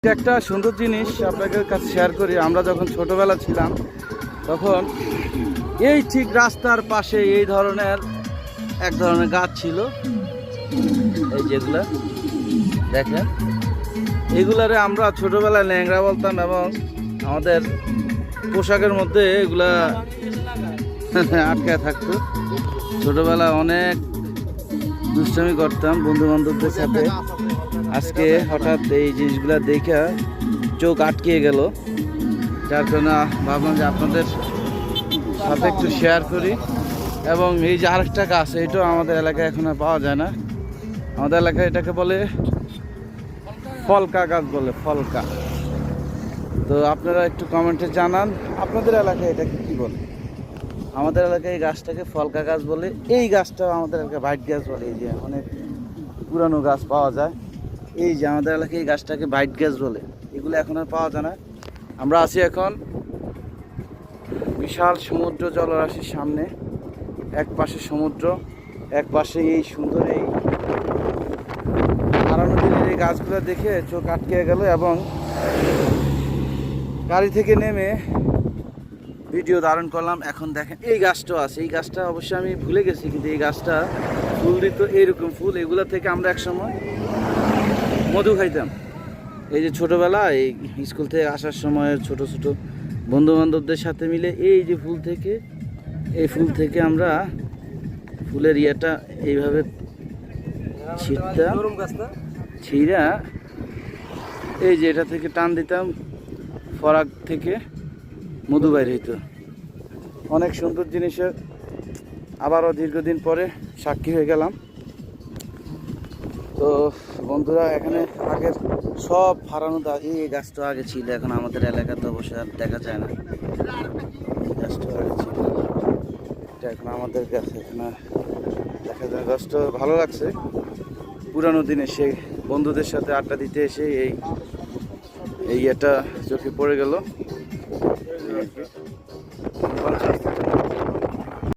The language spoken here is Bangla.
একটা সুন্দর জিনিস আপনাদের কাছে শেয়ার করি। আমরা যখন ছোটবেলা ছিলাম তখন এই ঠিক রাস্তার পাশে এই ধরনের এক ধরনের গাছ ছিল, এই যেগুলা দেখেন, এগুলারে আমরা ছোটবেলায় ল্যাংড়া বলতাম এবং আমাদের পোশাকের মধ্যে এগুলা আটকায় থাকতো। ছোটবেলায় অনেক দুষ্টামি করতাম বন্ধু বান্ধবদের সাথে। আজকে হঠাৎ এই জিনিসগুলো দেখে চোখ আটকে গেল, যার জন্য ভাবলাম যে আপনাদের সাথে একটু শেয়ার করি। এবং এই যে আরেকটা গাছ, এইটাও আমাদের এলাকায় এখন আর পাওয়া যায় না। আমাদের এলাকায় এটাকে বলে ফলকা গাছ বলে, ফলকা। তো আপনারা একটু কমেন্টে জানান আপনাদের এলাকায় এটাকে কি বলে। আমাদের এলাকায় এই গাছটাকে ফলকা গাছ বলে। এই গাছটাও আমাদের এলাকায় বাইট গাছ বলে। এই যে অনেক পুরানো গাছ পাওয়া যায়, এই যে আমাদের এলাকায় এই গাছটাকে বাইট গাছ বলে। এগুলো এখন আর পাওয়া যায় না। আমরা আছি এখন বিশাল সমুদ্র জলরাশির সামনে। এক পাশে সমুদ্র, এক পাশে এই সুন্দর এই হারানো দিনের এই গাছগুলো দেখে চোখ আটকে গেল এবং গাড়ি থেকে নেমে ভিডিও ধারণ করলাম। এখন দেখেন এই গাছটাও আছে। এই গাছটা অবশ্যই আমি ভুলে গেছি, কিন্তু এই গাছটা ফুল দিত, এইরকম ফুল। এগুলো থেকে আমরা একসময় মধু খাইতাম। এই যে ছোটোবেলা এই স্কুল থেকে আসার সময় ছোট ছোট বন্ধু বান্ধবদের সাথে মিলে এই যে ফুল থেকে, এই ফুল থেকে আমরা ফুলের ইয়েটা এইভাবে ছিঁড়তাম, ছিঁড়া এই যে এটা থেকে টান দিতাম, ফরাক থেকে মধু বাইর হইতো। অনেক সুন্দর জিনিসের আবারও দীর্ঘদিন পরে সাক্ষী হয়ে গেলাম। তো বন্ধুরা, এখানে আগের সব হারানো এই গাছটা আগে ছিল, এখন আমাদের এলাকাতে অবশ্যই আর দেখা যায় না। এই গাছটা আগে ছিল, এটা এখন আমাদের কাছে এখানে দেখা যায়। গাছটা ভালো লাগছে, পুরানো দিনে সেই বন্ধুদের সাথে আড্ডা দিতে এসে এই এটা চোখে পড়ে গেল।